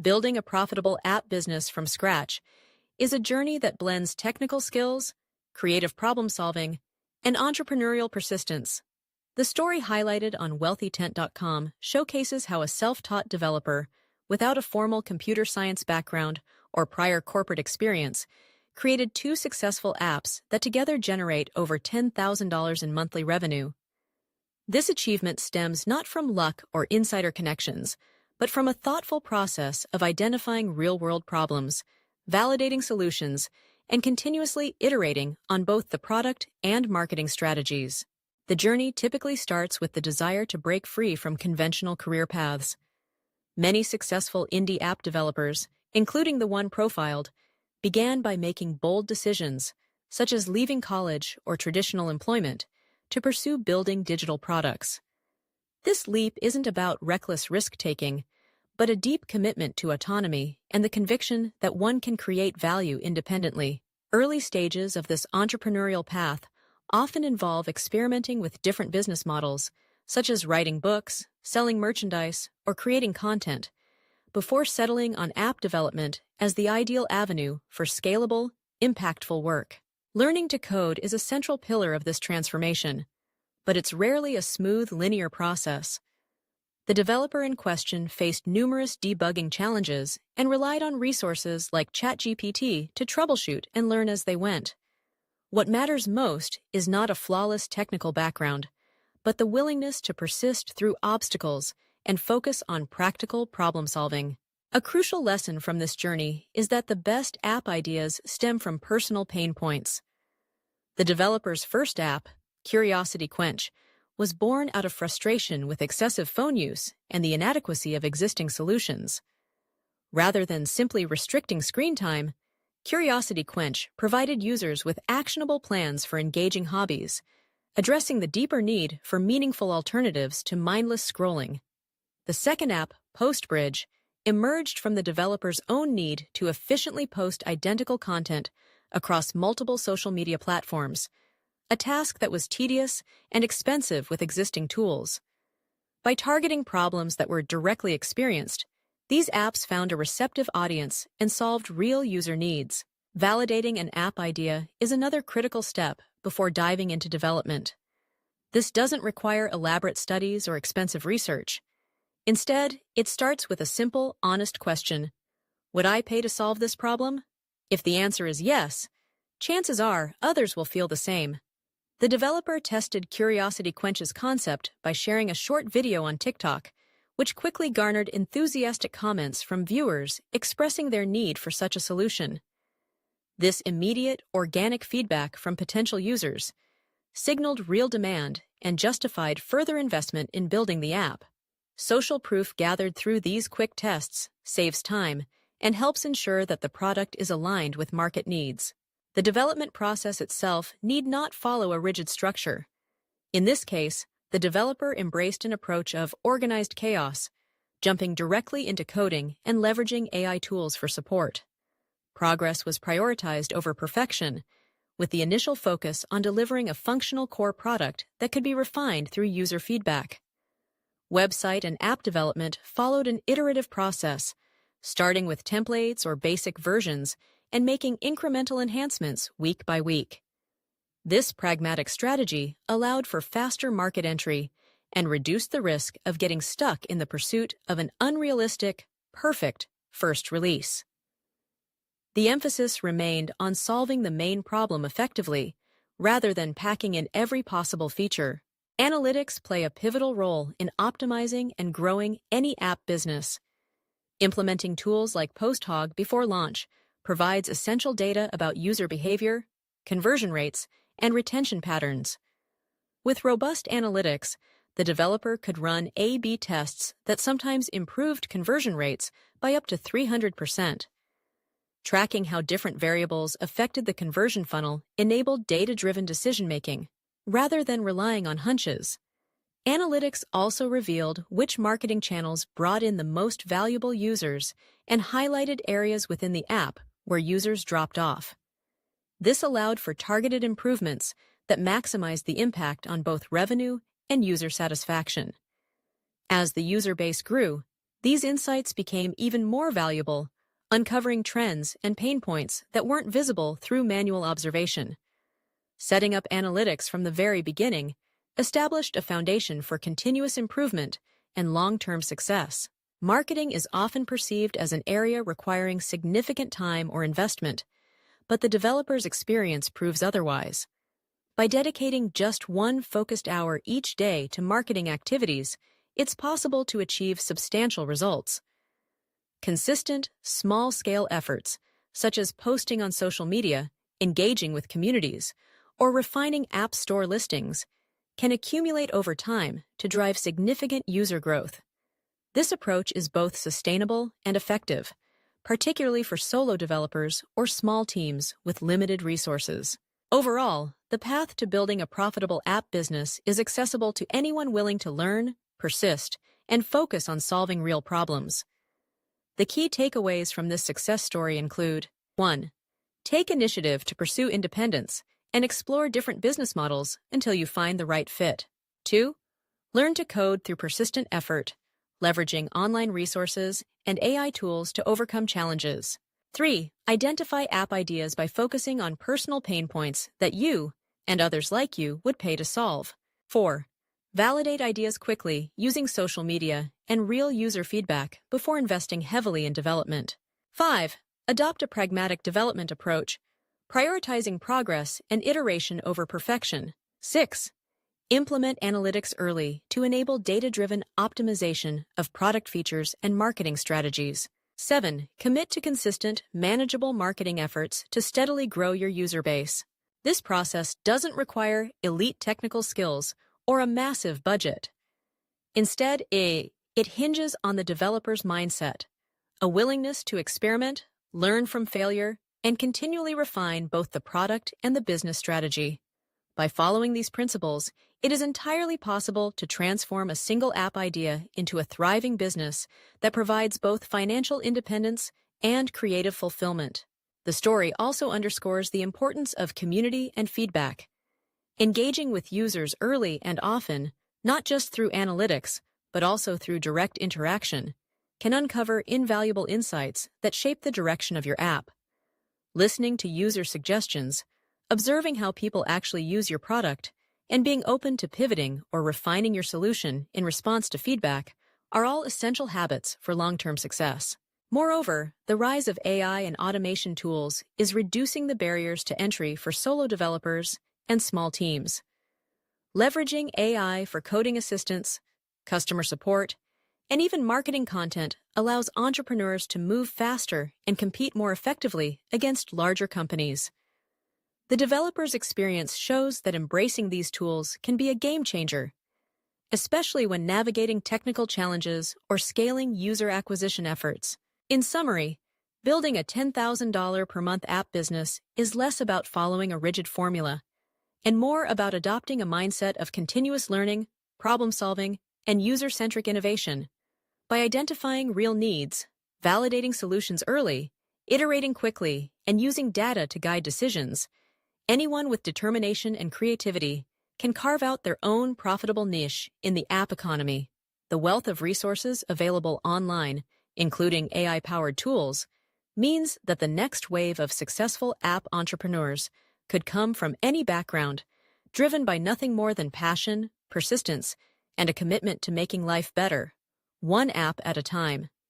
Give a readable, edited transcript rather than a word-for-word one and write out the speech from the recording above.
Building a profitable app business from scratch is a journey that blends technical skills, creative problem-solving, and entrepreneurial persistence. The story highlighted on wealthytent.com showcases how a self-taught developer, without a formal computer science background or prior corporate experience, created two successful apps that together generate over $10,000 in monthly revenue. This achievement stems not from luck or insider connections, but from a thoughtful process of identifying real-world problems, validating solutions, and continuously iterating on both the product and marketing strategies. The journey typically starts with the desire to break free from conventional career paths. Many successful indie app developers, including the one profiled, began by making bold decisions, such as leaving college or traditional employment, to pursue building digital products. This leap isn't about reckless risk-taking, but a deep commitment to autonomy and the conviction that one can create value independently. Early stages of this entrepreneurial path often involve experimenting with different business models, such as writing books, selling merchandise, or creating content, before settling on app development as the ideal avenue for scalable, impactful work. Learning to code is a central pillar of this transformation, but it's rarely a smooth, linear process. The developer in question faced numerous debugging challenges and relied on resources like ChatGPT to troubleshoot and learn as they went. What matters most is not a flawless technical background, but the willingness to persist through obstacles and focus on practical problem-solving. A crucial lesson from this journey is that the best app ideas stem from personal pain points. The developer's first app, Curiosity Quench, was born out of frustration with excessive phone use and the inadequacy of existing solutions. Rather than simply restricting screen time, Curiosity Quench provided users with actionable plans for engaging hobbies, addressing the deeper need for meaningful alternatives to mindless scrolling. The second app, PostBridge, emerged from the developer's own need to efficiently post identical content across multiple social media platforms, a task that was tedious and expensive with existing tools. By targeting problems that were directly experienced, these apps found a receptive audience and solved real user needs. Validating an app idea is another critical step before diving into development. This doesn't require elaborate studies or expensive research. Instead, it starts with a simple, honest question: would I pay to solve this problem? If the answer is yes, chances are others will feel the same. The developer tested Curiosity Quench's concept by sharing a short video on TikTok, which quickly garnered enthusiastic comments from viewers expressing their need for such a solution. This immediate, organic feedback from potential users signaled real demand and justified further investment in building the app. Social proof gathered through these quick tests saves time and helps ensure that the product is aligned with market needs. The development process itself need not follow a rigid structure. In this case, the developer embraced an approach of organized chaos, jumping directly into coding and leveraging AI tools for support. Progress was prioritized over perfection, with the initial focus on delivering a functional core product that could be refined through user feedback. Website and app development followed an iterative process, starting with templates or basic versions and making incremental enhancements week by week. This pragmatic strategy allowed for faster market entry and reduced the risk of getting stuck in the pursuit of an unrealistic, perfect first release. The emphasis remained on solving the main problem effectively, rather than packing in every possible feature. Analytics play a pivotal role in optimizing and growing any app business. Implementing tools like PostHog before launch provides essential data about user behavior, conversion rates, and retention patterns. With robust analytics, the developer could run A/B tests that sometimes improved conversion rates by up to 300%. Tracking how different variables affected the conversion funnel enabled data-driven decision-making, rather than relying on hunches. Analytics also revealed which marketing channels brought in the most valuable users and highlighted areas within the app where users dropped off. This allowed for targeted improvements that maximized the impact on both revenue and user satisfaction. As the user base grew, These insights became even more valuable, uncovering trends and pain points that weren't visible through manual observation. Setting up analytics from the very beginning established a foundation for continuous improvement and long-term success. Marketing is often perceived as an area requiring significant time or investment, but the developer's experience proves otherwise. By dedicating just one focused hour each day to marketing activities, it's possible to achieve substantial results. Consistent, small-scale efforts, such as posting on social media, engaging with communities, or refining App Store listings, can accumulate over time to drive significant user growth. This approach is both sustainable and effective, particularly for solo developers or small teams with limited resources. Overall, the path to building a profitable app business is accessible to anyone willing to learn, persist, and focus on solving real problems. The key takeaways from this success story include: 1. Take initiative to pursue independence and explore different business models until you find the right fit. 2. Learn to code through persistent effort, leveraging online resources and AI tools to overcome challenges. 3. Identify app ideas by focusing on personal pain points that you and others like you would pay to solve. 4. Validate ideas quickly using social media and real user feedback before investing heavily in development. 5. Adopt a pragmatic development approach, prioritizing progress and iteration over perfection. 6. Implement analytics early to enable data-driven optimization of product features and marketing strategies. 7. Commit to consistent, manageable marketing efforts to steadily grow your user base. This process doesn't require elite technical skills or a massive budget. Instead, it hinges on the developer's mindset, a willingness to experiment, learn from failure, and continually refine both the product and the business strategy. By following these principles, it is entirely possible to transform a single app idea into a thriving business that provides both financial independence and creative fulfillment. The story also underscores the importance of community and feedback. Engaging with users early and often, not just through analytics, but also through direct interaction, can uncover invaluable insights that shape the direction of your app. Listening to user suggestions, observing how people actually use your product, and being open to pivoting or refining your solution in response to feedback are all essential habits for long-term success. Moreover, the rise of AI and automation tools is reducing the barriers to entry for solo developers and small teams. Leveraging AI for coding assistance, customer support, and even marketing content allows entrepreneurs to move faster and compete more effectively against larger companies. The developer's experience shows that embracing these tools can be a game changer, especially when navigating technical challenges or scaling user acquisition efforts. In summary, building a $10,000 per month app business is less about following a rigid formula and more about adopting a mindset of continuous learning, problem-solving, and user-centric innovation. By identifying real needs, validating solutions early, iterating quickly, and using data to guide decisions, anyone with determination and creativity can carve out their own profitable niche in the app economy. The wealth of resources available online, including AI-powered tools, means that the next wave of successful app entrepreneurs could come from any background, driven by nothing more than passion, persistence, and a commitment to making life better, one app at a time.